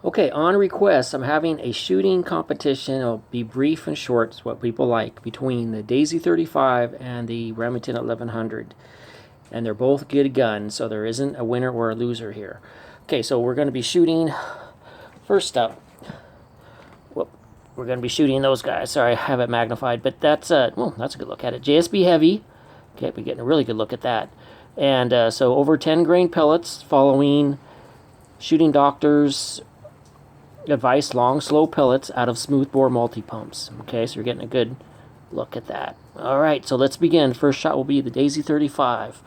Okay, on request, I'm having a shooting competition. It'll be brief and short, it's what people like, between the Daisy 35 and the Remington 1100. And they're both good guns, so there isn't a winner or a loser here. Okay, so we're going to be shooting, first up, we're going to be shooting those guys. Sorry, I have it magnified, but that's that's a good look at it. JSB Heavy. Okay, we're getting a really good look at that. And so over 10 grain pellets, following shooting doctor's advice, long, slow pellets out of smoothbore multi-pumps. Okay, so you're getting a good look at that. All right, so let's begin. First shot will be the Daisy 35.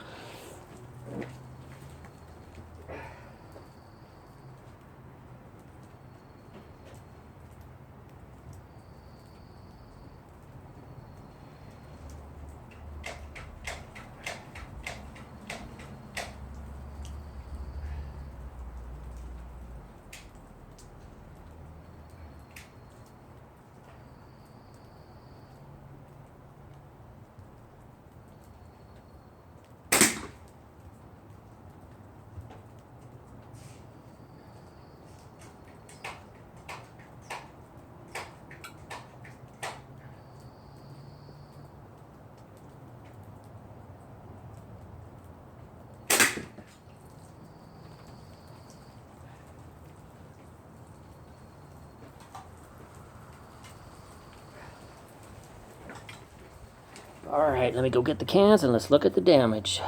All right, let me go get the cans and let's look at the damage.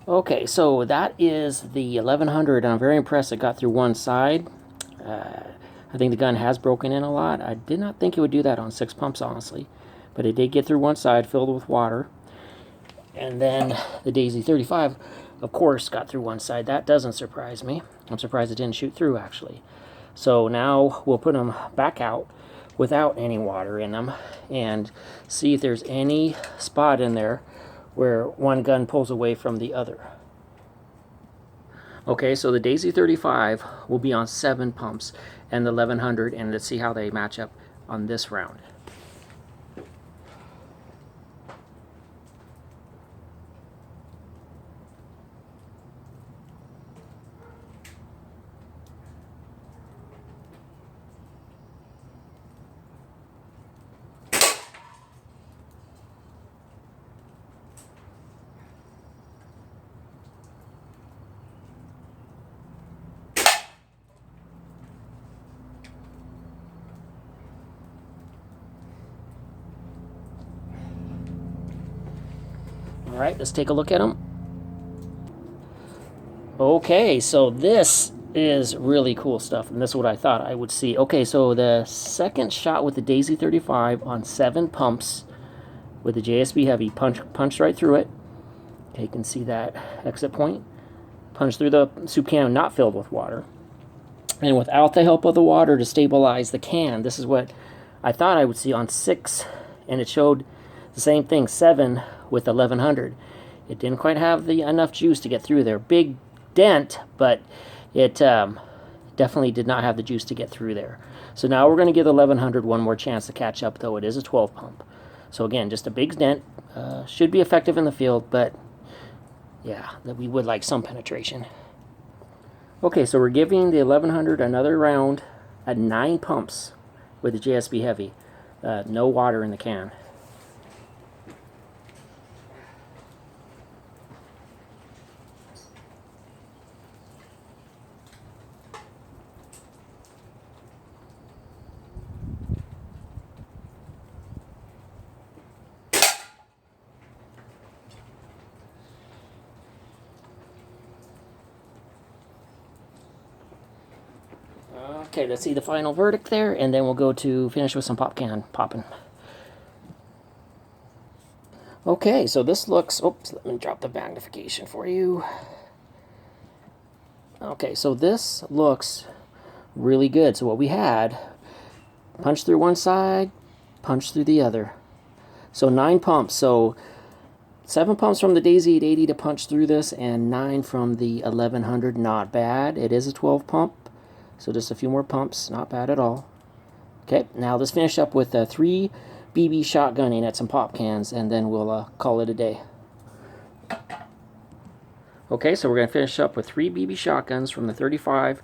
Okay, so that is the 1100. I'm very impressed it got through one side. I think the gun has broken in a lot. I did not think it would do that on 6 pumps, honestly. But it did get through one side, filled with water. And then the Daisy 35, of course, got through one side. That doesn't surprise me. I'm surprised it didn't shoot through, actually. So now we'll put them back out without any water in them and see if there's any spot in there where one gun pulls away from the other. Okay, so the Daisy 35 will be on 7 pumps and the 1100, and let's see how they match up on this round. All right, let's take a look at them. Okay, so this is really cool stuff, and this is what I thought I would see. Okay, so the second shot with the Daisy 35 on 7 pumps with the JSB Heavy, punched right through it. Okay, you can see that exit point. Punched through the soup can, not filled with water. And without the help of the water to stabilize the can, this is what I thought I would see on 6, and it showed the same thing, 7 with 1100. It didn't quite have enough juice to get through there. Big dent, but it definitely did not have the juice to get through there. So now we're going to give the 1100 one more chance to catch up, though it is a 12 pump. So again, just a big dent. Should be effective in the field, but yeah, we would like some penetration. Okay, so we're giving the 1100 another round at 9 pumps with the JSB Heavy. No water in the can. Okay, let's see the final verdict there, and then we'll go to finish with some pop can popping. Okay, so this looks, oops, let me drop the magnification for you. Okay, so this looks really good. So what we had, punch through one side, punch through the other. So 9 pumps, so 7 pumps from the Daisy 880 to punch through this, and 9 from the 1100, not bad. It is a 12 pump. So just a few more pumps, not bad at all. Okay, now let's finish up with 3 BB shotgunning at some pop cans, and then we'll call it a day. Okay, so we're going to finish up with 3 BB shotguns from the 35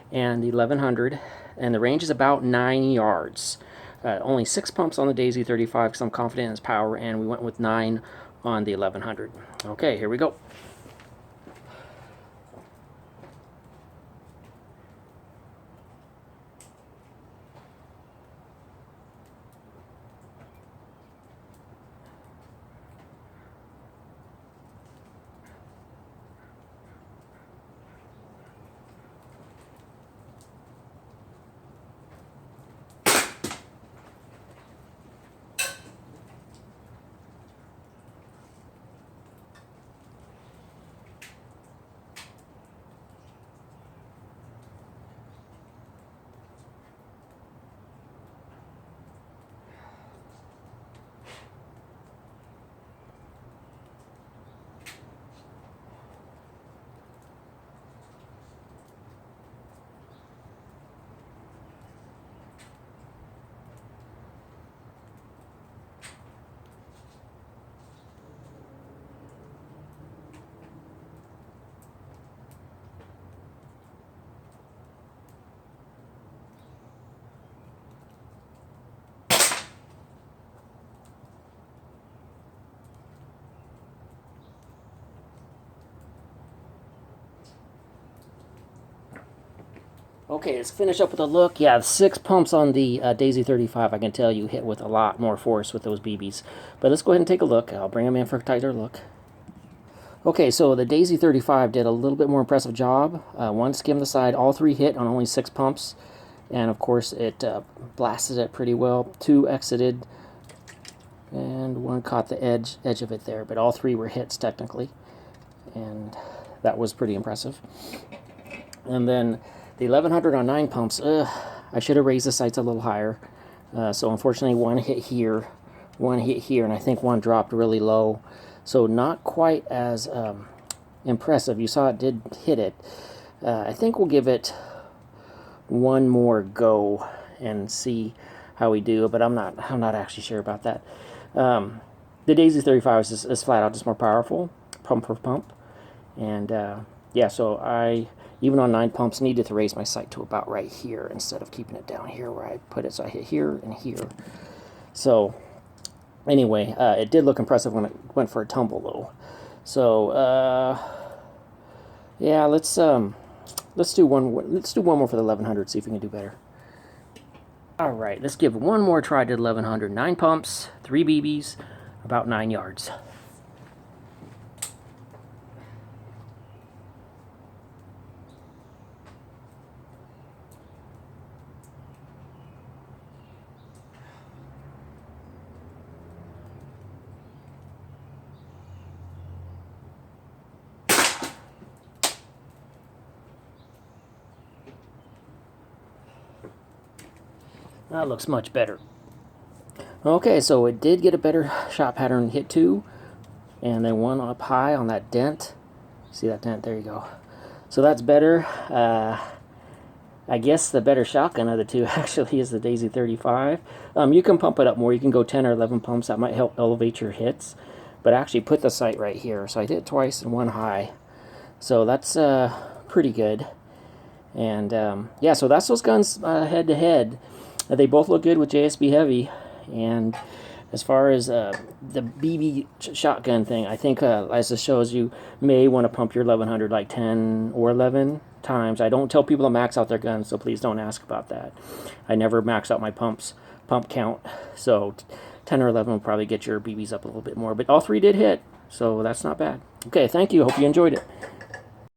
and the 1100, and the range is about 9 yards. Only 6 pumps on the Daisy 35 because I'm confident in its power, and we went with 9 on the 1100. Okay, here we go. Okay, let's finish up with a look. Yeah, 6 pumps on the Daisy 35. I can tell you hit with a lot more force with those BBs. But let's go ahead and take a look. I'll bring them in for a tighter look. Okay, so the Daisy 35 did a little bit more impressive job. One skimmed the side. All 3 hit on only 6 pumps. And, of course, it blasted it pretty well. 2 exited. And 1 caught the edge of it there. But all 3 were hits, technically. And that was pretty impressive. And then the 1100 on 9 pumps, I should have raised the sights a little higher. So unfortunately 1 hit here, 1 hit here, and I think 1 dropped really low. So not quite as impressive. You saw it did hit it. I think we'll give it 1 more go and see how we do, but I'm not actually sure about that. The Daisy 35 is flat out just more powerful, pump per pump. And yeah, so even on 9 pumps, needed to raise my sight to about right here instead of keeping it down here where I put it. So I hit here and here. So anyway, it did look impressive when it went for a tumble though. So yeah, let's do one more for the 1100. See if we can do better. All right, let's give 1 more try to the 1100. 9 pumps, 3 BBs, about 9 yards. That looks much better. Okay, so it did get a better shot pattern, hit 2, and then 1 up high on that dent. See that dent? There you go. So that's better. I guess the better shotgun of the 2 actually is the Daisy 35. You can pump it up more. You can go 10 or 11 pumps. That might help elevate your hits. But actually put the sight right here. So I did it twice and 1 high. So that's pretty good. And yeah, so that's those guns head to head. They both look good with JSB Heavy, and as far as the BB shotgun thing, I think as this shows, you may want to pump your 1100 like 10 or 11 times. I don't tell people to max out their guns, so please don't ask about that. I never max out my pump count, so 10 or 11 will probably get your BBs up a little bit more, but all 3 did hit, so that's not bad. Okay, thank you. Hope you enjoyed it.